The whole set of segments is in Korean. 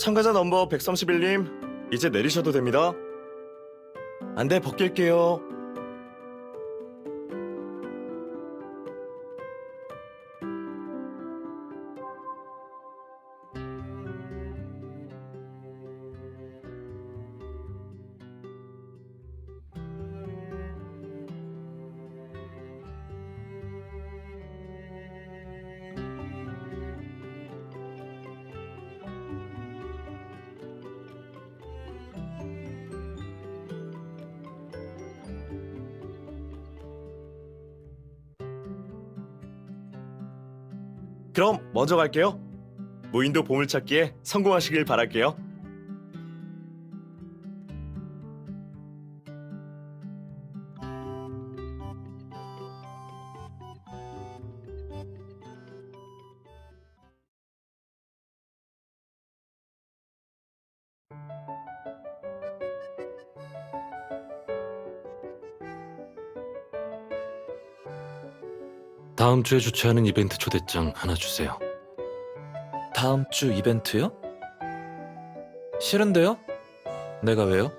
참가자 넘버 131님, 이제 내리셔도 됩니다. 안대 벗길게요. 그럼 먼저 갈게요. 무인도 보물찾기에 성공하시길 바랄게요. 다음 주에 주최하는 이벤트 초대장 하나 주세요. 다음 주 이벤트요? 싫은데요? 내가 왜요?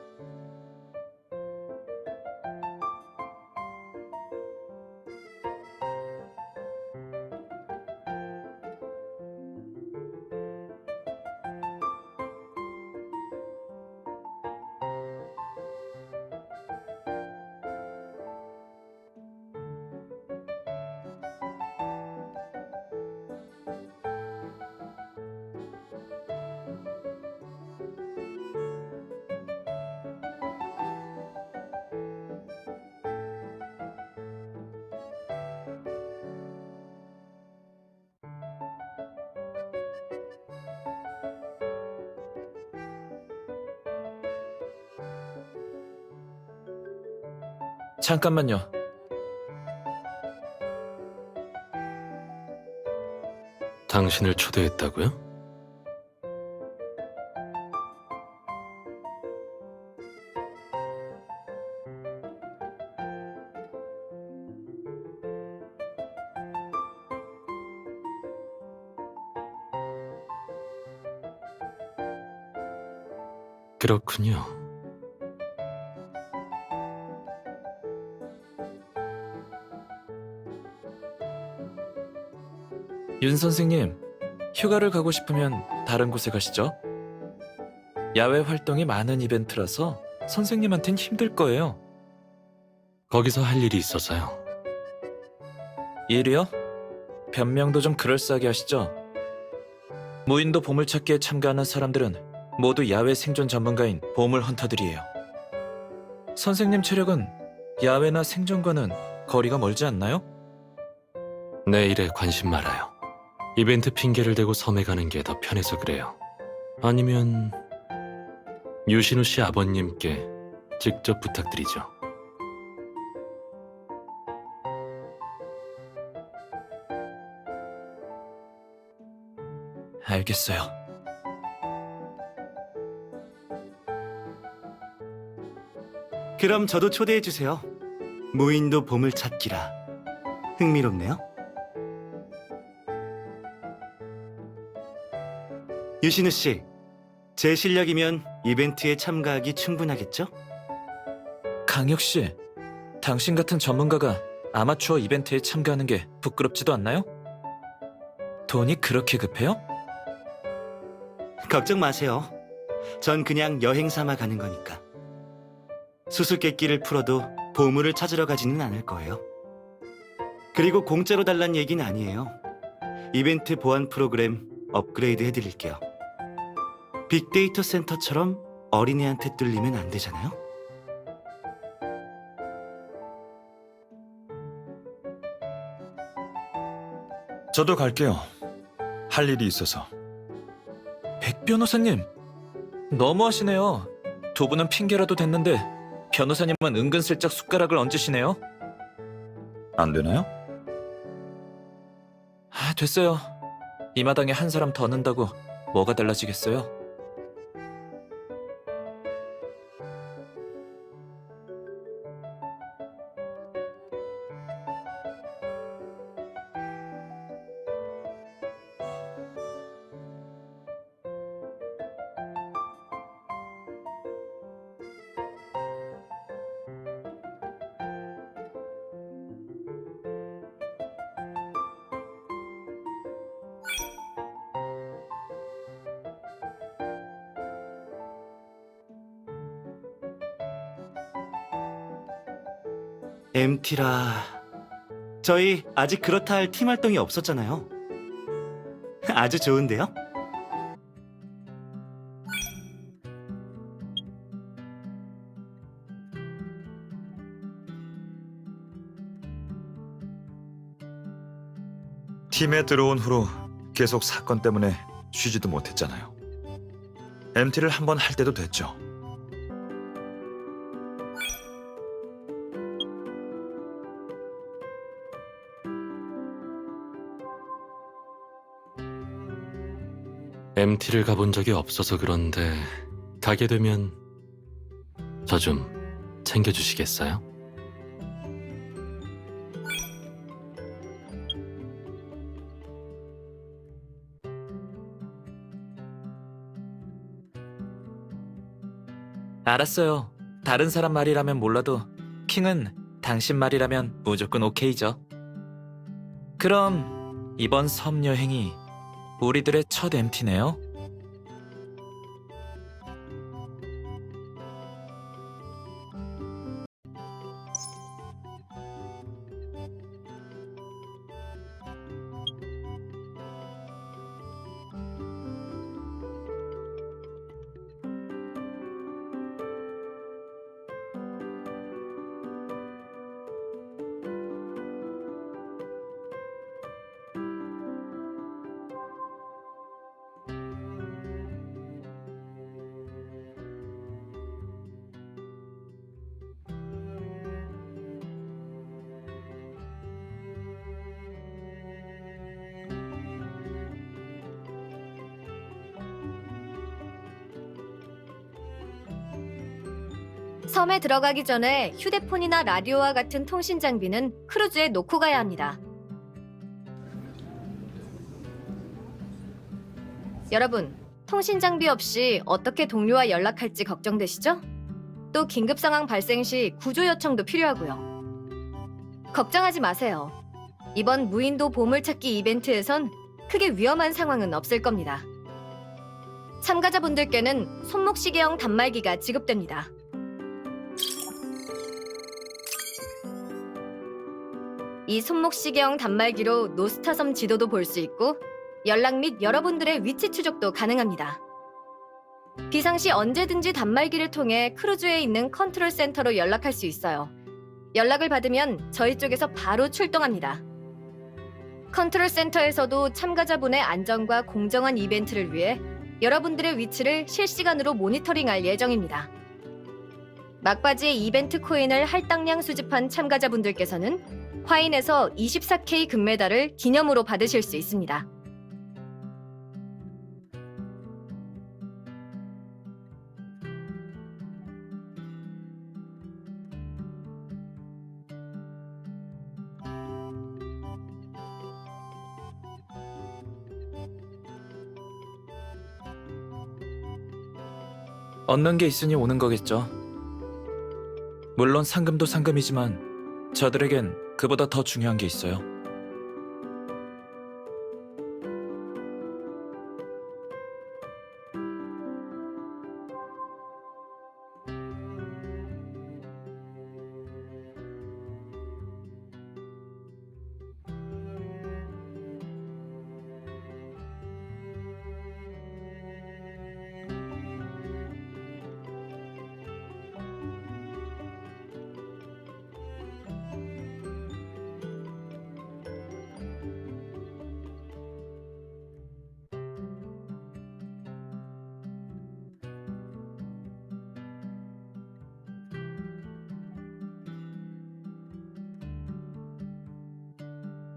잠깐만요. 당신을 초대했다고요? 그렇군요. 윤 선생님, 휴가를 가고 싶으면 다른 곳에 가시죠. 야외 활동이 많은 이벤트라서 선생님한텐 힘들 거예요. 거기서 할 일이 있어서요. 일이요? 변명도 좀 그럴싸하게 하시죠. 무인도 보물찾기에 참가하는 사람들은 모두 야외 생존 전문가인 보물 헌터들이에요. 선생님 체력은 야외나 생존과는 거리가 멀지 않나요? 내 일에 관심 말아요. 이벤트 핑계를 대고 섬에 가는 게 더 편해서 그래요. 아니면 유신우 씨 아버님께 직접 부탁드리죠. 알겠어요. 그럼 저도 초대해주세요. 무인도 보물찾기라. 흥미롭네요. 유신우 씨, 제 실력이면 이벤트에 참가하기 충분하겠죠? 강혁 씨, 당신 같은 전문가가 아마추어 이벤트에 참가하는 게 부끄럽지도 않나요? 돈이 그렇게 급해요? 걱정 마세요. 전 그냥 여행 삼아 가는 거니까. 수수께끼를 풀어도 보물을 찾으러 가지는 않을 거예요. 그리고 공짜로 달란 얘기는 아니에요. 이벤트 보안 프로그램 업그레이드 해드릴게요. 빅데이터 센터처럼 어린애한테 뚫리면 안 되잖아요? 저도 갈게요. 할 일이 있어서. 백 변호사님, 너무하시네요. 두 분은 핑계라도 됐는데 변호사님은 은근슬쩍 숟가락을 얹으시네요. 안 되나요? 아, 됐어요. 이 마당에 한 사람 더 넣는다고 뭐가 달라지겠어요? MT라... 저희 아직 그렇다 할 팀 활동이 없었잖아요. 아주 좋은데요? 팀에 들어온 후로 계속 사건 때문에 쉬지도 못했잖아요. MT를 한번 할 때도 됐죠. MT를 가본 적이 없어서 그런데 가게 되면 저 좀 챙겨주시겠어요? 알았어요. 다른 사람 말이라면 몰라도 킹은 당신 말이라면 무조건 오케이죠. 그럼 이번 섬 여행이 우리들의 첫 MT네요? 섬에 들어가기 전에 휴대폰이나 라디오와 같은 통신 장비는 크루즈에 놓고 가야 합니다. 여러분, 통신 장비 없이 어떻게 동료와 연락할지 걱정되시죠? 또 긴급 상황 발생 시 구조 요청도 필요하고요. 걱정하지 마세요. 이번 무인도 보물찾기 이벤트에선 크게 위험한 상황은 없을 겁니다. 참가자분들께는 손목시계형 단말기가 지급됩니다. 이 손목시계형 단말기로 노스타섬 지도도 볼 수 있고 연락 및 여러분들의 위치 추적도 가능합니다. 비상시 언제든지 단말기를 통해 크루즈에 있는 컨트롤 센터로 연락할 수 있어요. 연락을 받으면 저희 쪽에서 바로 출동합니다. 컨트롤 센터에서도 참가자분의 안전과 공정한 이벤트를 위해 여러분들의 위치를 실시간으로 모니터링할 예정입니다. 막바지에 이벤트 코인을 할당량 수집한 참가자분들께서는 화인에서 24K 금메달을 기념으로 받으실 수 있습니다. 얻는 게 있으니 오는 거겠죠. 물론 상금도 상금이지만 저들에겐 그보다 더 중요한 게 있어요.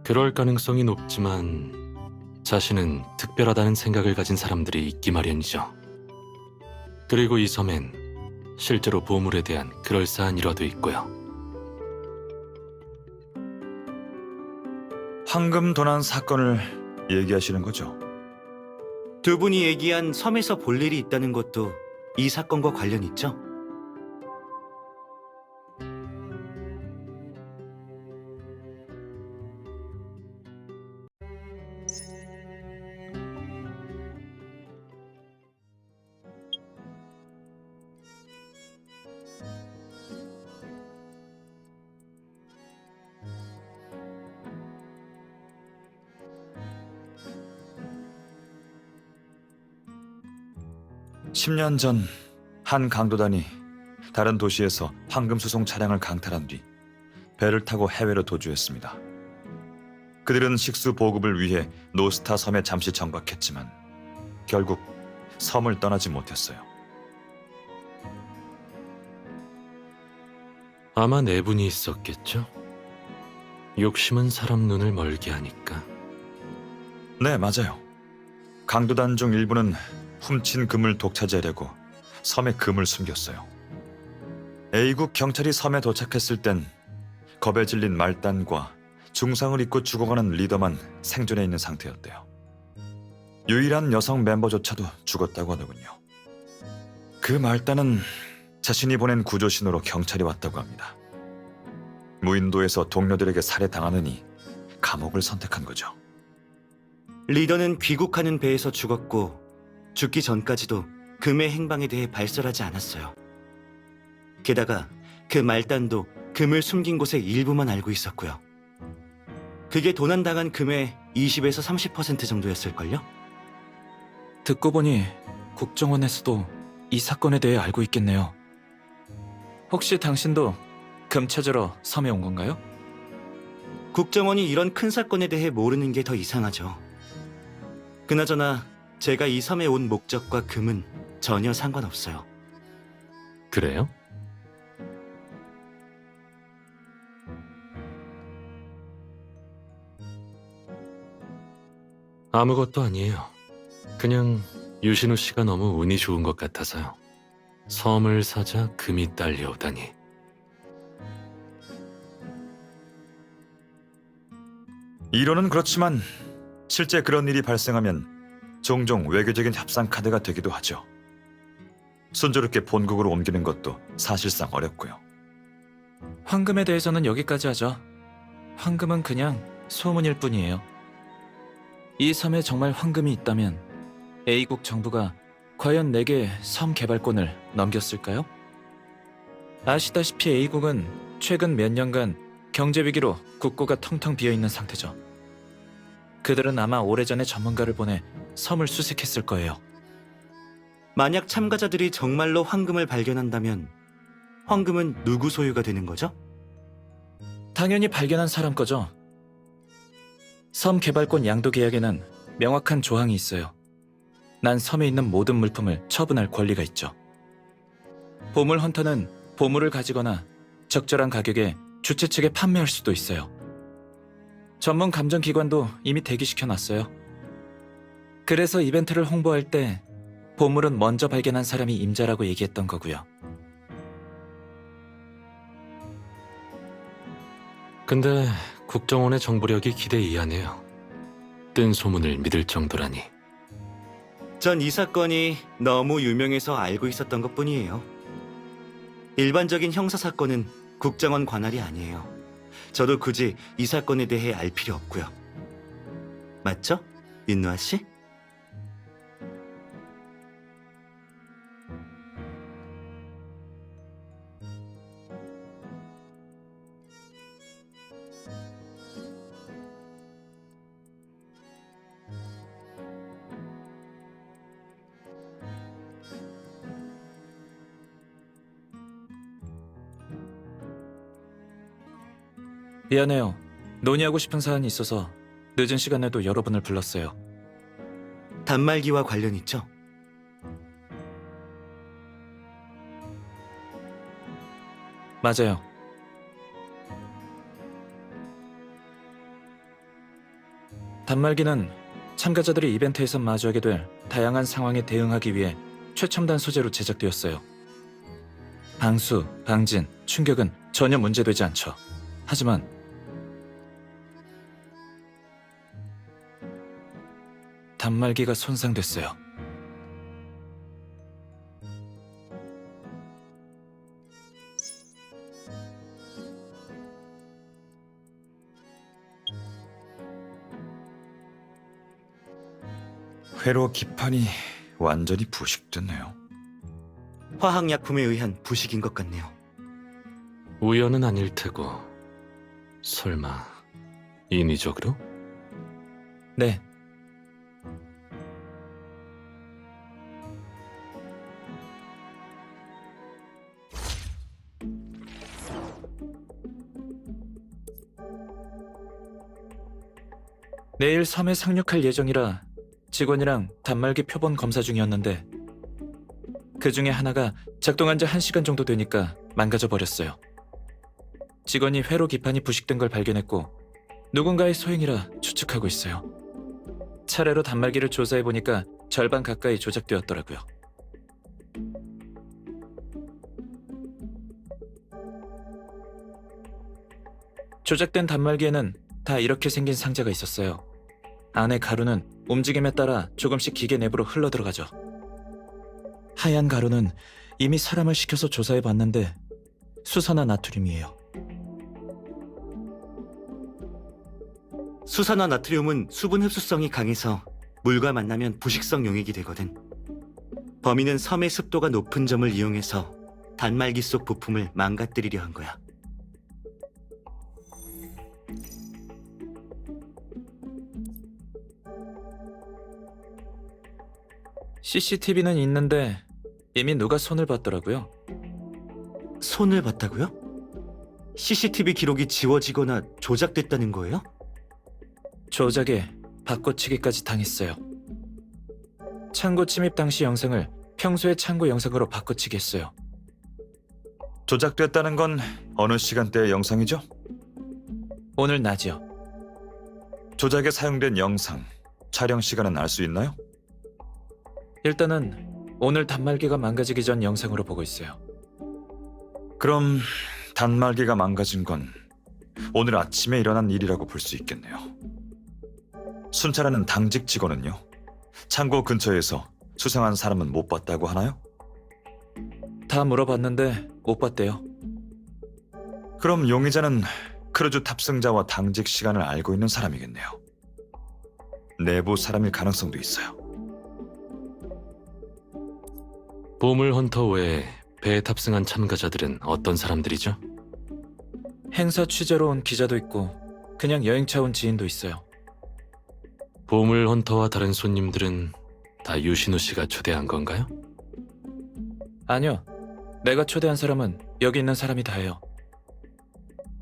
그럴 가능성이 높지만 자신은 특별하다는 생각을 가진 사람들이 있기 마련이죠. 그리고 이 섬엔 실제로 보물에 대한 그럴싸한 일화도 있고요. 황금 도난 사건을 얘기하시는 거죠? 두 분이 얘기한 섬에서 볼 일이 있다는 것도 이 사건과 관련 있죠? 10년 전 한 강도단이 다른 도시에서 황금 수송 차량을 강탈한 뒤 배를 타고 해외로 도주했습니다. 그들은 식수 보급을 위해 노스타 섬에 잠시 정박했지만 결국 섬을 떠나지 못했어요. 아마 내분이 있었겠죠? 욕심은 사람 눈을 멀게 하니까. 네, 맞아요. 강도단 중 일부는 훔친 금을 독차지하려고 섬에 금을 숨겼어요. A국 경찰이 섬에 도착했을 땐 겁에 질린 말단과 중상을 입고 죽어가는 리더만 생존해 있는 상태였대요. 유일한 여성 멤버조차도 죽었다고 하더군요. 그 말단은 자신이 보낸 구조 신호로 경찰이 왔다고 합니다. 무인도에서 동료들에게 살해당하느니 감옥을 선택한 거죠. 리더는 귀국하는 배에서 죽었고 죽기 전까지도 금의 행방에 대해 발설하지 않았어요. 게다가 그 말단도 금을 숨긴 곳의 일부만 알고 있었고요. 그게 도난당한 금의 20에서 30% 정도였을걸요? 듣고 보니 국정원에서도 이 사건에 대해 알고 있겠네요. 혹시 당신도 금 찾으러 섬에 온 건가요? 국정원이 이런 큰 사건에 대해 모르는 게 더 이상하죠. 그나저나 제가 이 섬에 온 목적과 금은 전혀 상관없어요. 그래요? 아무것도 아니에요. 그냥 유신우 씨가 너무 운이 좋은 것 같아서요. 섬을 사자 금이 딸려오다니. 이론은 그렇지만 실제 그런 일이 발생하면 종종 외교적인 협상 카드가 되기도 하죠. 순조롭게 본국으로 옮기는 것도 사실상 어렵고요. 황금에 대해서는 여기까지 하죠. 황금은 그냥 소문일 뿐이에요. 이 섬에 정말 황금이 있다면 A국 정부가 과연 내게 섬 개발권을 넘겼을까요? 아시다시피 A국은 최근 몇 년간 경제 위기로 국고가 텅텅 비어있는 상태죠. 그들은 아마 오래전에 전문가를 보내 섬을 수색했을 거예요. 만약 참가자들이 정말로 황금을 발견한다면 황금은 누구 소유가 되는 거죠? 당연히 발견한 사람 거죠. 섬 개발권 양도 계약에는 명확한 조항이 있어요. 난 섬에 있는 모든 물품을 처분할 권리가 있죠. 보물 헌터는 보물을 가지거나 적절한 가격에 주최 측에 판매할 수도 있어요. 전문 감정기관도 이미 대기시켜놨어요. 그래서 이벤트를 홍보할 때 보물은 먼저 발견한 사람이 임자라고 얘기했던 거고요. 근데 국정원의 정보력이 기대 이하네요. 뜬 소문을 믿을 정도라니. 전 이 사건이 너무 유명해서 알고 있었던 것뿐이에요. 일반적인 형사 사건은 국정원 관할이 아니에요. 저도 굳이 이 사건에 대해 알 필요 없고요. 맞죠? 윤노아 씨? 미안해요. 논의하고 싶은 사안이 있어서 늦은 시간에도 여러분을 불렀어요. 단말기와 관련 있죠? 맞아요. 단말기는 참가자들이 이벤트에서 마주하게 될 다양한 상황에 대응하기 위해 최첨단 소재로 제작되었어요. 방수, 방진, 충격은 전혀 문제되지 않죠. 하지만 단말기가 손상됐어요. 회로 기판이 완전히 부식됐네요. 화학약품에 의한 부식인 것 같네요. 우연은 아닐 테고. 설마 인위적으로? 네. 내일 섬에 상륙할 예정이라 직원이랑 단말기 표본 검사 중이었는데 그 중에 하나가 작동한 지 1시간 정도 되니까 망가져 버렸어요. 직원이 회로 기판이 부식된 걸 발견했고 누군가의 소행이라 추측하고 있어요. 차례로 단말기를 조사해보니까 절반 가까이 조작되었더라고요. 조작된 단말기에는 다 이렇게 생긴 상자가 있었어요. 안에 가루는 움직임에 따라 조금씩 기계 내부로 흘러들어가죠. 하얀 가루는 이미 사람을 시켜서 조사해봤는데 수산화 나트륨이에요. 수산화 나트륨은 수분 흡수성이 강해서 물과 만나면 부식성 용액이 되거든. 범인은 섬의 습도가 높은 점을 이용해서 단말기 속 부품을 망가뜨리려 한 거야. CCTV는 있는데 이미 누가 손을 봤더라고요. 손을 봤다고요? CCTV 기록이 지워지거나 조작됐다는 거예요? 조작에 바꿔치기까지 당했어요. 창고 침입 당시 영상을 평소의 창고 영상으로 바꿔치기 했어요. 조작됐다는 건 어느 시간대의 영상이죠? 오늘 낮이요. 조작에 사용된 영상, 촬영 시간은 알 수 있나요? 일단은 오늘 단말기가 망가지기 전 영상으로 보고 있어요. 그럼 단말기가 망가진 건 오늘 아침에 일어난 일이라고 볼 수 있겠네요. 순찰하는 당직 직원은요? 창고 근처에서 수상한 사람은 못 봤다고 하나요? 다 물어봤는데 못 봤대요. 그럼 용의자는 크루즈 탑승자와 당직 시간을 알고 있는 사람이겠네요. 내부 사람일 가능성도 있어요. 보물 헌터 외에 배에 탑승한 참가자들은 어떤 사람들이죠? 행사 취재로 온 기자도 있고 그냥 여행차 온 지인도 있어요. 보물 헌터와 다른 손님들은 다 유신우 씨가 초대한 건가요? 아니요. 내가 초대한 사람은 여기 있는 사람이 다예요.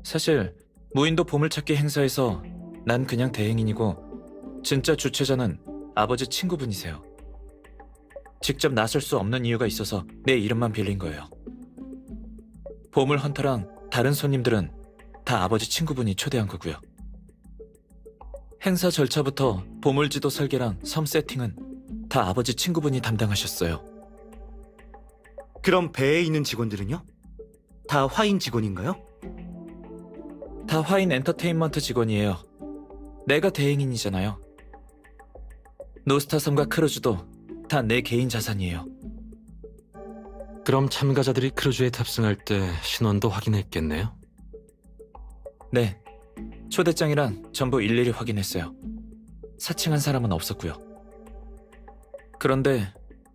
사실 무인도 보물찾기 행사에서 난 그냥 대행인이고 진짜 주최자는 아버지 친구분이세요. 직접 나설 수 없는 이유가 있어서 내 이름만 빌린 거예요. 보물 헌터랑 다른 손님들은 다 아버지 친구분이 초대한 거고요. 행사 절차부터 보물지도 설계랑 섬 세팅은 다 아버지 친구분이 담당하셨어요. 그럼 배에 있는 직원들은요? 다 화인 직원인가요? 다 화인 엔터테인먼트 직원이에요. 내가 대행인이잖아요. 노스타섬과 크루즈도 다 내 개인 자산이에요. 그럼 참가자들이 크루즈에 탑승할 때 신원도 확인했겠네요? 네. 초대장이랑 전부 일일이 확인했어요. 사칭한 사람은 없었고요. 그런데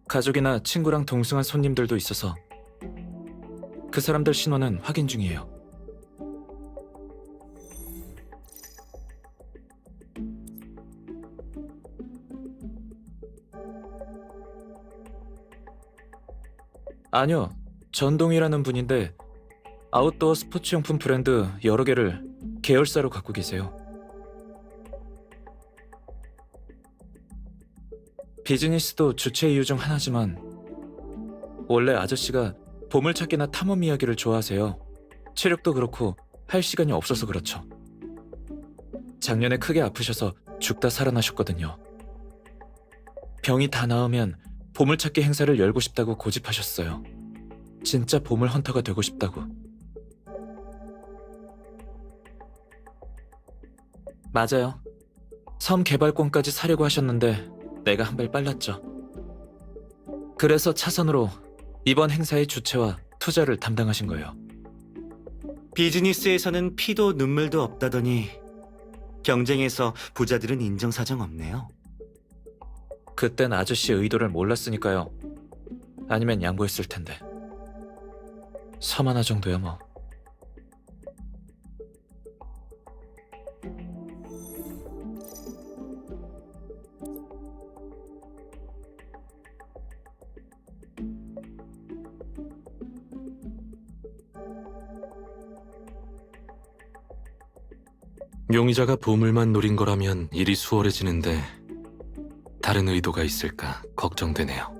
가족이나 친구랑 동승한 손님들도 있어서 그 사람들 신원은 확인 중이에요. 아니요. 전동이라는 분인데 아웃도어 스포츠용품 브랜드 여러 개를 계열사로 갖고 계세요. 비즈니스도 주체 이유 중 하나지만 원래 아저씨가 보물찾기나 탐험 이야기를 좋아하세요. 체력도 그렇고 할 시간이 없어서 그렇죠. 작년에 크게 아프셔서 죽다 살아나셨거든요. 병이 다 나으면 보물찾기 행사를 열고 싶다고 고집하셨어요. 진짜 보물 헌터가 되고 싶다고. 맞아요. 섬 개발권까지 사려고 하셨는데 내가 한 발 빨랐죠. 그래서 차선으로 이번 행사의 주최와 투자를 담당하신 거예요. 비즈니스에서는 피도 눈물도 없다더니 경쟁에서 부자들은 인정사정 없네요. 그땐 아저씨의 의도를 몰랐으니까요. 아니면 양보했을 텐데. 섬 하나 정도야 뭐. 용의자가 보물만 노린 거라면 일이 수월해지는데 다른 의도가 있을까 걱정되네요.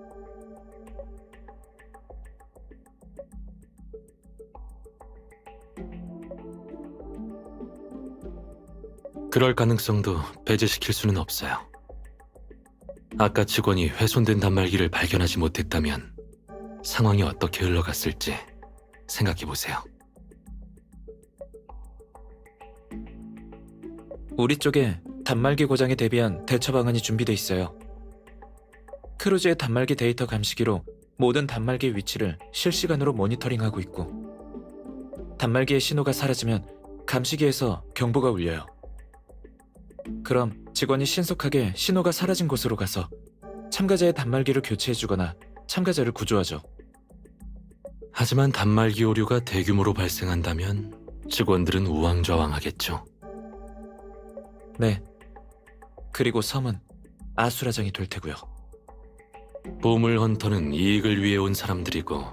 그럴 가능성도 배제시킬 수는 없어요. 아까 직원이 훼손된 단말기를 발견하지 못했다면 상황이 어떻게 흘러갔을지 생각해보세요. 우리 쪽에 단말기 고장에 대비한 대처 방안이 준비돼 있어요. 크루즈의 단말기 데이터 감시기로 모든 단말기의 위치를 실시간으로 모니터링하고 있고, 단말기의 신호가 사라지면 감시기에서 경보가 울려요. 그럼 직원이 신속하게 신호가 사라진 곳으로 가서 참가자의 단말기를 교체해주거나 참가자를 구조하죠. 하지만 단말기 오류가 대규모로 발생한다면 직원들은 우왕좌왕하겠죠. 네. 그리고 섬은 아수라장이 될 테고요. 보물 헌터는 이익을 위해 온 사람들이고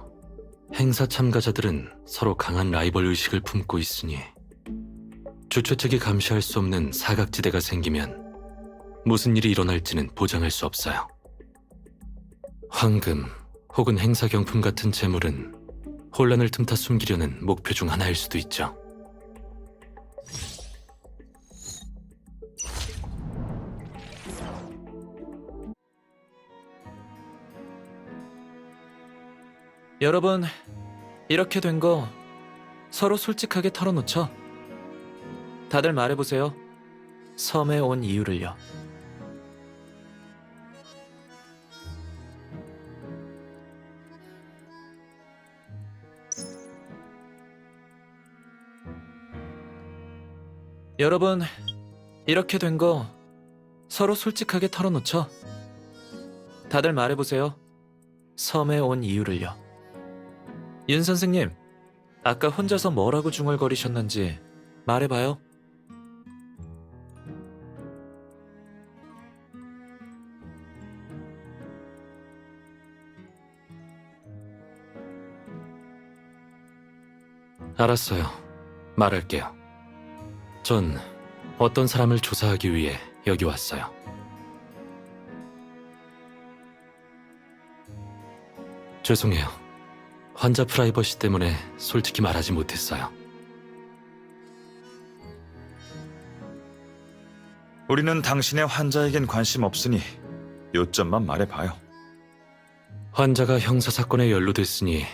행사 참가자들은 서로 강한 라이벌 의식을 품고 있으니 주최 측이 감시할 수 없는 사각지대가 생기면 무슨 일이 일어날지는 보장할 수 없어요. 황금 혹은 행사 경품 같은 재물은 혼란을 틈타 숨기려는 목표 중 하나일 수도 있죠. 여러분, 이렇게 된 거 서로 솔직하게 털어놓죠? 다들 말해보세요. 섬에 온 이유를요. 여러분, 이렇게 된 거 서로 솔직하게 털어놓죠? 다들 말해보세요. 섬에 온 이유를요. 윤 선생님, 아까 혼자서 뭐라고 중얼거리셨는지 말해봐요. 알았어요. 말할게요. 전 어떤 사람을 조사하기 위해 여기 왔어요. 죄송해요. 환자 프라이버시 때문에 솔직히 말하지 못했어요. 우리는 당신의 환자에겐 관심 없으니 요점만 말해봐요. 환자가 형사사건에 연루됐으니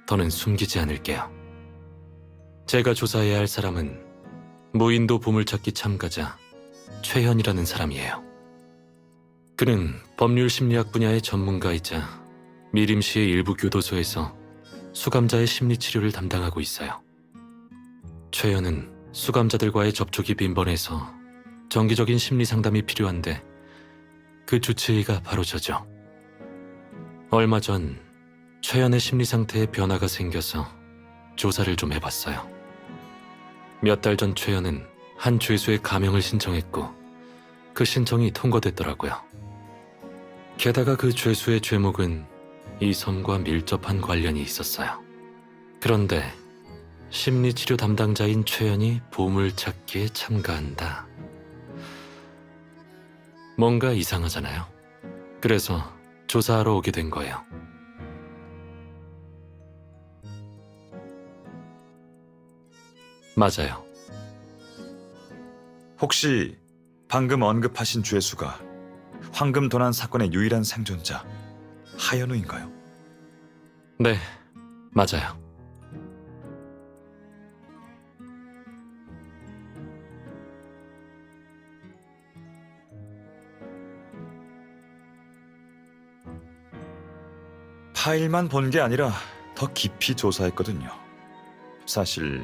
더는 숨기지 않을게요. 제가 조사해야 할 사람은 무인도 보물찾기 참가자 최현이라는 사람이에요. 그는 법률 심리학 분야의 전문가이자 미림시의 일부 교도소에서 수감자의 심리치료를 담당하고 있어요. 최현은 수감자들과의 접촉이 빈번해서 정기적인 심리상담이 필요한데 그 주치의가 바로 저죠. 얼마 전 최현의 심리 상태에 변화가 생겨서 조사를 좀 해봤어요. 몇 달 전 최현은 한 죄수의 감형을 신청했고 그 신청이 통과됐더라고요. 게다가 그 죄수의 죄목은 이 섬과 밀접한 관련이 있었어요. 그런데 심리치료 담당자인 최현이 보물찾기에 참가한다. 뭔가 이상하잖아요. 그래서 조사하러 오게 된 거예요. 맞아요. 혹시 방금 언급하신 죄수가 황금 도난 사건의 유일한 생존자 하현우인가요? 네, 맞아요. 파일만 본 게 아니라 더 깊이 조사했거든요. 사실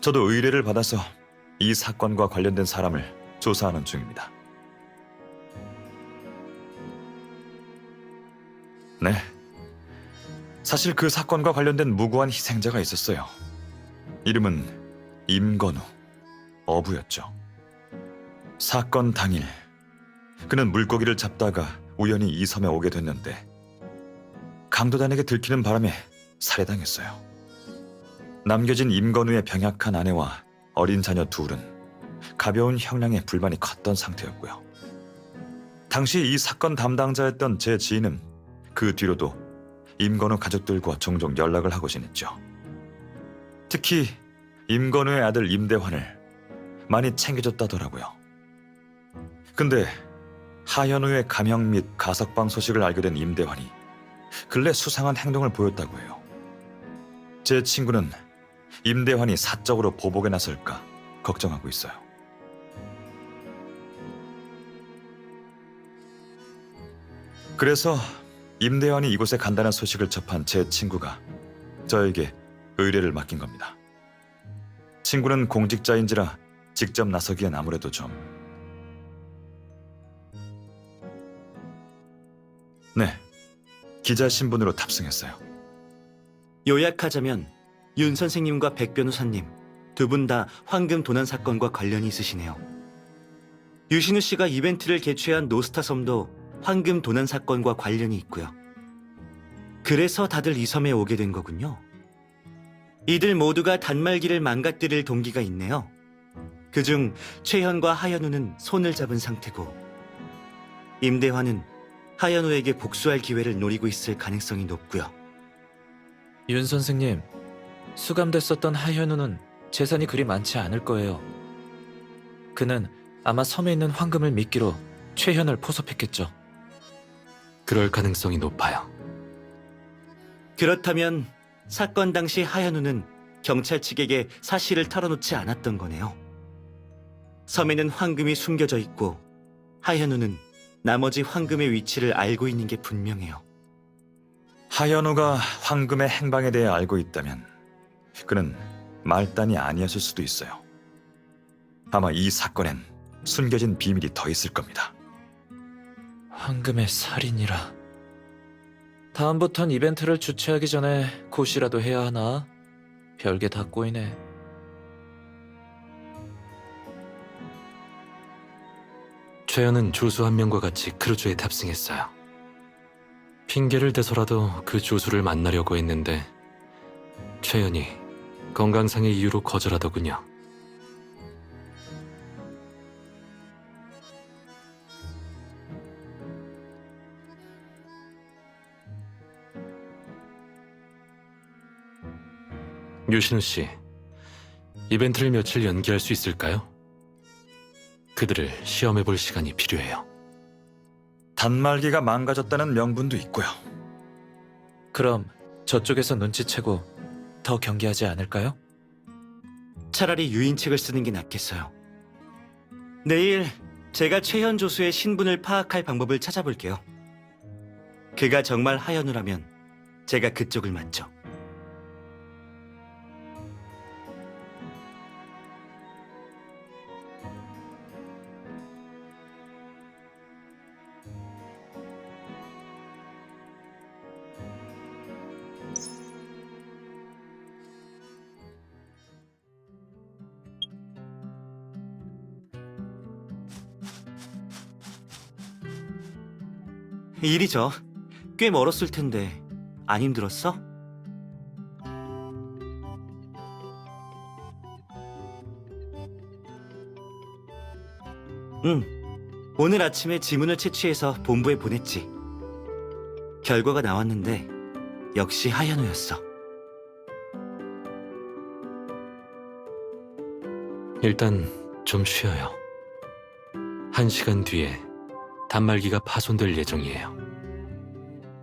저도 의뢰를 받아서 이 사건과 관련된 사람을 조사하는 중입니다. 네. 사실 그 사건과 관련된 무고한 희생자가 있었어요. 이름은 임건우, 어부였죠. 사건 당일 그는 물고기를 잡다가 우연히 이 섬에 오게 됐는데 강도단에게 들키는 바람에 살해당했어요. 남겨진 임건우의 병약한 아내와 어린 자녀 둘은 가벼운 형량에 불만이 컸던 상태였고요. 당시 이 사건 담당자였던 제 지인은 그 뒤로도 임건우 가족들과 종종 연락을 하고 지냈죠. 특히 임건우의 아들 임대환을 많이 챙겨줬다더라고요. 근데 하현우의 감형 및 가석방 소식을 알게 된 임대환이 근래 수상한 행동을 보였다고 해요. 제 친구는 임대환이 사적으로 보복에 나설까 걱정하고 있어요. 그래서 임대환이 이곳에 간다는 소식을 접한 제 친구가 저에게 의뢰를 맡긴 겁니다. 친구는 공직자인지라 직접 나서기엔 아무래도 좀... 네, 기자 신분으로 탑승했어요. 요약하자면 윤 선생님과 백 변호사님 두 분 다 황금 도난 사건과 관련이 있으시네요. 유신우 씨가 이벤트를 개최한 노스타 섬도 황금 도난 사건과 관련이 있고요. 그래서 다들 이 섬에 오게 된 거군요. 이들 모두가 단말기를 망가뜨릴 동기가 있네요. 그중 최현과 하현우는 손을 잡은 상태고 임대환은 하현우에게 복수할 기회를 노리고 있을 가능성이 높고요. 윤 선생님, 수감됐었던 하현우는 재산이 그리 많지 않을 거예요. 그는 아마 섬에 있는 황금을 미끼로 최현을 포섭했겠죠. 그럴 가능성이 높아요. 그렇다면 사건 당시 하현우는 경찰 측에게 사실을 털어놓지 않았던 거네요. 섬에는 황금이 숨겨져 있고 하현우는 나머지 황금의 위치를 알고 있는 게 분명해요. 하현우가 황금의 행방에 대해 알고 있다면 그는 말단이 아니었을 수도 있어요. 아마 이 사건엔 숨겨진 비밀이 더 있을 겁니다. 황금의 살인이라. 다음부턴 이벤트를 주최하기 전에 고시라도 해야 하나? 별게 다 꼬이네. 최연은 조수 한 명과 같이 크루즈에 탑승했어요. 핑계를 대서라도 그 조수를 만나려고 했는데 최연이 건강상의 이유로 거절하더군요. 유신우 씨, 이벤트를 며칠 연기할 수 있을까요? 그들을 시험해 볼 시간이 필요해요. 단말기가 망가졌다는 명분도 있고요. 그럼 저쪽에서 눈치채고 더 경계하지 않을까요? 차라리 유인책을 쓰는 게 낫겠어요. 내일 제가 최현 조수의 신분을 파악할 방법을 찾아볼게요. 그가 정말 하현우라면 제가 그쪽을 맞죠. 일이죠. 꽤 멀었을 텐데 안 힘들었어? 응. 오늘 아침에 지문을 채취해서 본부에 보냈지. 결과가 나왔는데 역시 하현우였어. 일단 좀 쉬어요. 1시간 뒤에 단말기가 파손될 예정이에요.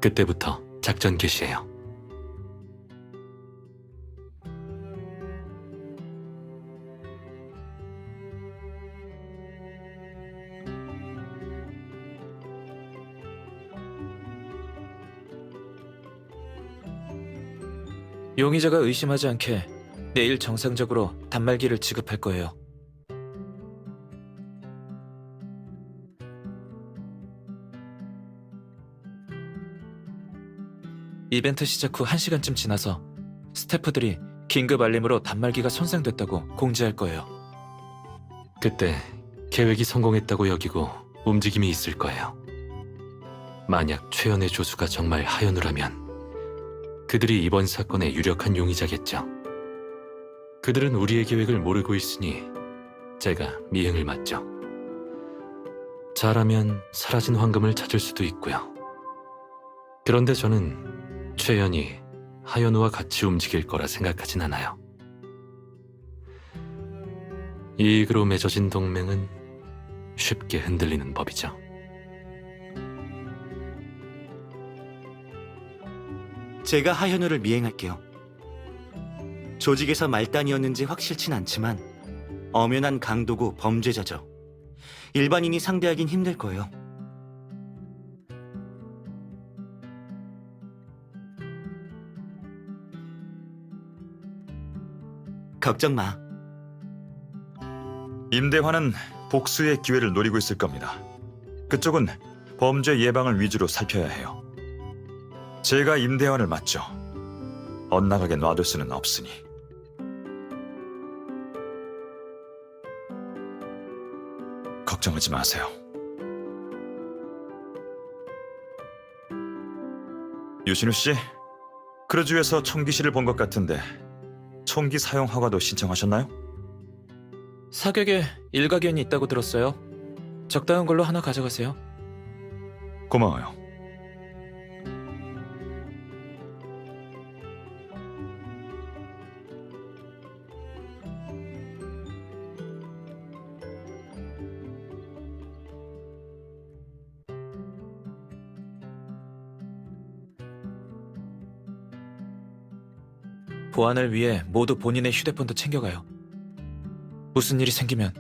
그때부터 작전 개시해요. 용의자가 의심하지 않게 내일 정상적으로 단말기를 지급할 거예요. 이벤트 시작 후 1시간쯤 지나서 스태프들이 긴급 알림으로 단말기가 손상됐다고 공지할 거예요. 그때 계획이 성공했다고 여기고 움직임이 있을 거예요. 만약 최연의 조수가 정말 하현우라면 그들이 이번 사건의 유력한 용의자겠죠. 그들은 우리의 계획을 모르고 있으니 제가 미행을 맡죠. 잘하면 사라진 황금을 찾을 수도 있고요. 그런데 저는 최연이 하연우와 같이 움직일 거라 생각하진 않아요. 이익으로 맺어진 동맹은 쉽게 흔들리는 법이죠. 제가 하현우를 미행할게요. 조직에서 말단이었는지 확실진 않지만 엄연한 강도고 범죄자죠. 일반인이 상대하긴 힘들 거예요. 걱정 마. 임대환은 복수의 기회를 노리고 있을 겁니다. 그쪽은 범죄 예방을 위주로 살펴야 해요. 제가 임대환을 맡죠. 엇나가게 놔둘 수는 없으니. 걱정하지 마세요. 유신우 씨, 크루즈에서 총기실을 본 것 같은데 총기 사용 허가도 신청하셨나요? 사격에 일가견이 있다고 들었어요. 적당한 걸로 하나 가져가세요. 고마워요. 보안을 위해 모두 본인의 휴대폰도 챙겨가요. 무슨 일이 생기면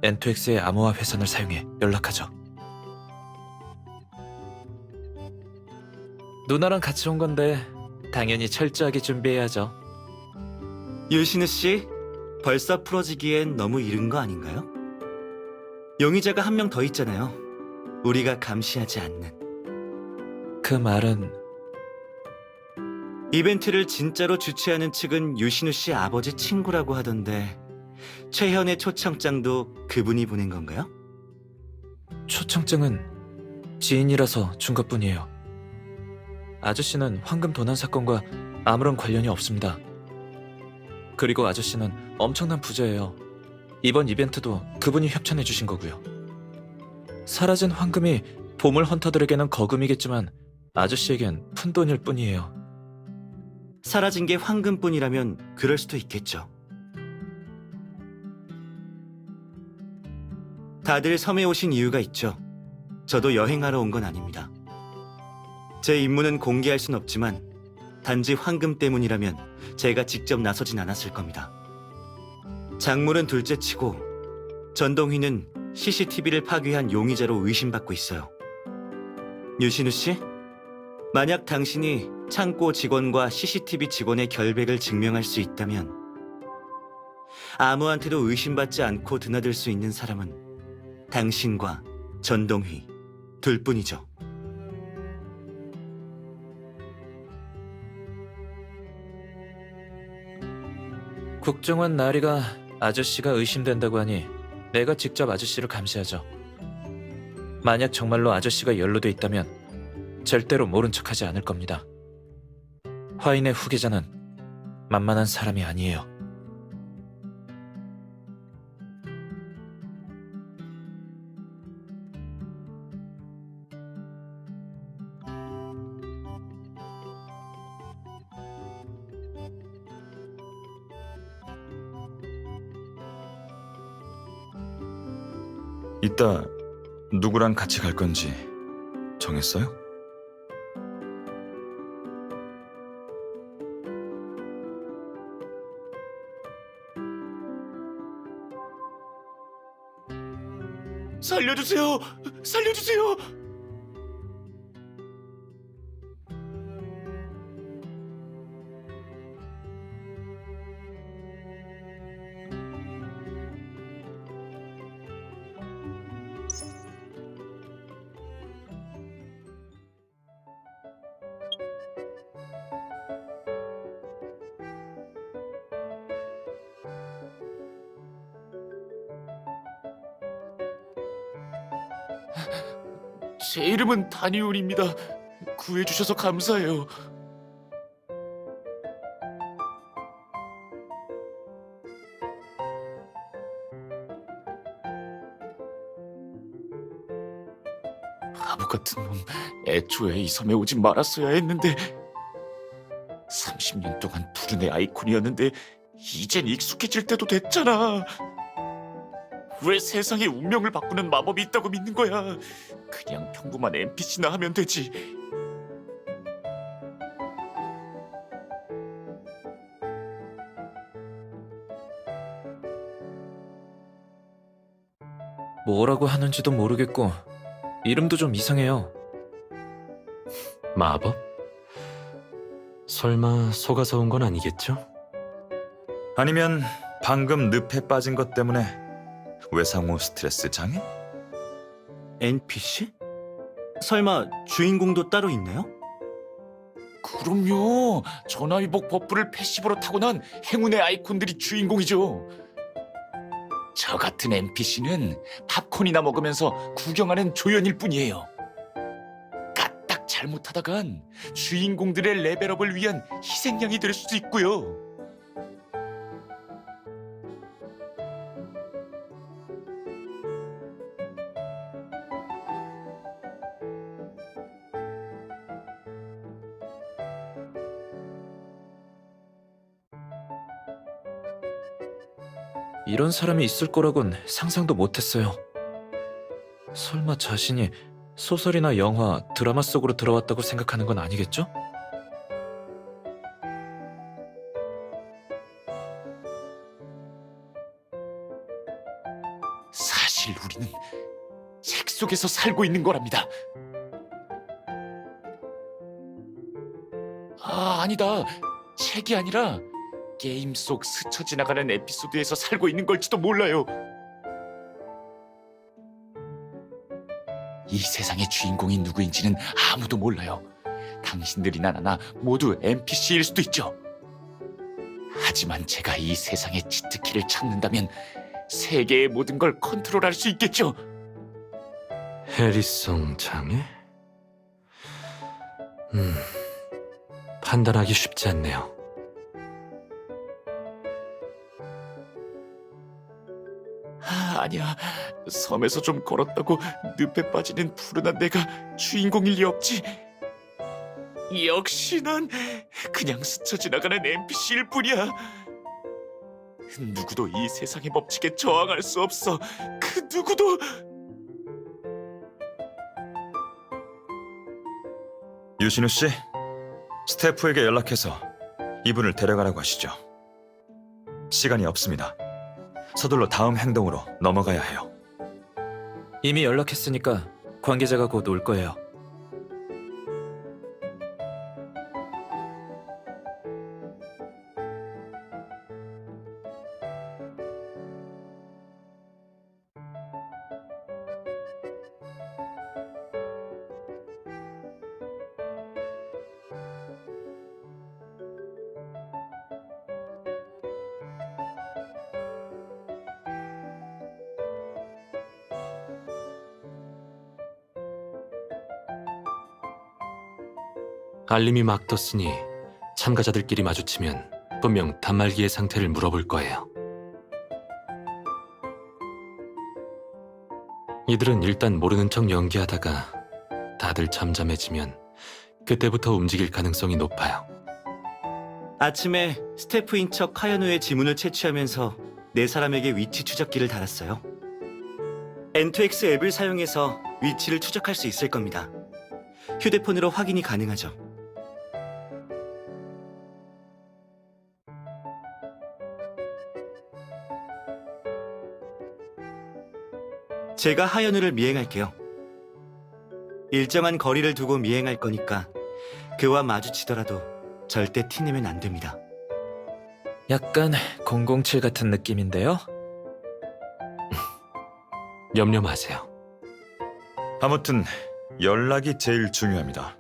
N2X의 암호화 회선을 사용해 연락하죠. 누나랑 같이 온 건데 당연히 철저하게 준비해야죠. 유신우 씨, 벌써 풀어지기엔 너무 이른 거 아닌가요? 용의자가 한 명 더 있잖아요. 우리가 감시하지 않는. 그 말은 이벤트를 진짜로 주최하는 측은 유신우 씨 아버지 친구라고 하던데 최현의 초청장도 그분이 보낸 건가요? 초청장은 지인이라서 준 것뿐이에요. 아저씨는 황금 도난 사건과 아무런 관련이 없습니다. 그리고 아저씨는 엄청난 부자예요. 이번 이벤트도 그분이 협찬해 주신 거고요. 사라진 황금이 보물 헌터들에게는 거금이겠지만 아저씨에겐 푼돈일 뿐이에요. 사라진 게 황금뿐이라면 그럴 수도 있겠죠. 다들 섬에 오신 이유가 있죠. 저도 여행하러 온 건 아닙니다. 제 임무는 공개할 순 없지만 단지 황금 때문이라면 제가 직접 나서진 않았을 겁니다. 작물은 둘째치고 전동휘는 CCTV를 파괴한 용의자로 의심받고 있어요. 유신우 씨, 만약 당신이 창고 직원과 CCTV 직원의 결백을 증명할 수 있다면 아무한테도 의심받지 않고 드나들 수 있는 사람은 당신과 전동휘 둘뿐이죠. 국정원 나리가 아저씨가 의심된다고 하니 내가 직접 아저씨를 감시하죠. 만약 정말로 아저씨가 연루돼 있다면 절대로 모른 척하지 않을 겁니다. 화인의 후계자는 만만한 사람이 아니에요. 이따 누구랑 같이 갈 건지 정했어요? 살려주세요! 살려주세요! 제 이름은 다니울입니다. 구해주셔서 감사해요. 바보 같은 놈, 애초에 이 섬에 오지 말았어야 했는데 30년 동안 푸른의 아이콘이었는데 이젠 익숙해질 때도 됐잖아. 왜 세상에 운명을 바꾸는 마법이 있다고 믿는 거야? 그냥 평범한 NPC나 하면 되지. 뭐라고 하는지도 모르겠고 이름도 좀 이상해요. 마법? 설마 속아서 온 건 아니겠죠? 아니면 방금 늪에 빠진 것 때문에 외상후 스트레스 장애? NPC? 설마 주인공도 따로 있나요? 그럼요. 전화위복 버프를 패시브로 타고난 행운의 아이콘들이 주인공이죠. 저 같은 NPC는 팝콘이나 먹으면서 구경하는 조연일 뿐이에요. 까딱 잘못하다간 주인공들의 레벨업을 위한 희생양이 될 수도 있고요. 이런 사람이 있을 거라곤 상상도 못했어요. 설마 자신이 소설이나 영화, 드라마 속으로 들어왔다고 생각하는 건 아니겠죠? 사실 우리는 책 속에서 살고 있는 거랍니다. 아니다. 책이 아니라 게임 속 스쳐 지나가는 에피소드에서 살고 있는 걸지도 몰라요. 이 세상의 주인공이 누구인지는 아무도 몰라요. 당신들이나 나나 모두 NPC일 수도 있죠. 하지만 제가 이 세상의 치트키를 찾는다면 세계의 모든 걸 컨트롤할 수 있겠죠. 해리송 장애? 판단하기 쉽지 않네요. 아니야. 섬에서 좀 걸었다고 늪에 빠지는 푸른한 내가 주인공일 리 없지. 역시 난 그냥 스쳐 지나가는 NPC일 뿐이야. 누구도 이 세상의 법칙에 저항할 수 없어. 그 누구도. 유신우 씨, 스태프에게 연락해서 이분을 데려가라고 하시죠. 시간이 없습니다. 서둘러 다음 행동으로 넘어가야 해요. 이미 연락했으니까 관계자가 곧 올 거예요. 알림이 막 떴으니 참가자들끼리 마주치면 분명 단말기의 상태를 물어볼 거예요. 이들은 일단 모르는 척 연기하다가 다들 잠잠해지면 그때부터 움직일 가능성이 높아요. 아침에 스태프인 척 하연우의 지문을 채취하면서 네 사람에게 위치 추적기를 달았어요. N2X 앱을 사용해서 위치를 추적할 수 있을 겁니다. 휴대폰으로 확인이 가능하죠. 제가 하연우를 미행할게요. 일정한 거리를 두고 미행할 거니까 그와 마주치더라도 절대 티내면 안 됩니다. 약간 007 같은 느낌인데요? 염려 마세요. 아무튼 연락이 제일 중요합니다.